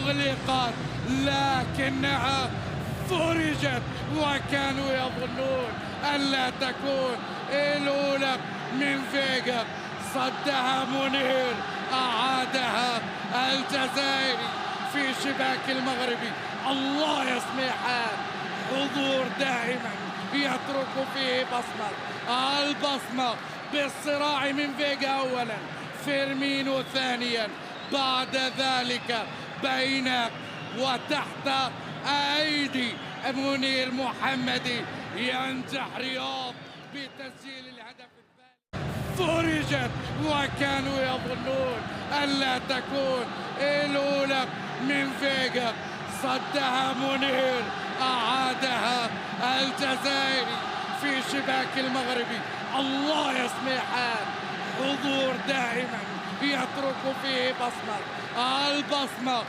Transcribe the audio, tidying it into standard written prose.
أغلقت لكنها فرجت، وكانوا يظنون ألا تكون الأولى من فيجا. صدها منير، أعادها الجزائري في شباك المغربي. الله يا سميحان، حضور دائما يترك فيه بصمة. البصمة بالصراع من فيجا أولا، فيرمينو ثانيا، بعد ذلك بين وتحت أيدي منير محمدي. ينجح رياض بتسجيل الهدف الثاني. فرجت، وكانوا يظنون ألا تكون الأولى من فيجا. صدها منير، أعادها الجزائري في شباك المغربي. الله يا سميحان، حضور دائما يترك فيه بصمة. البصمة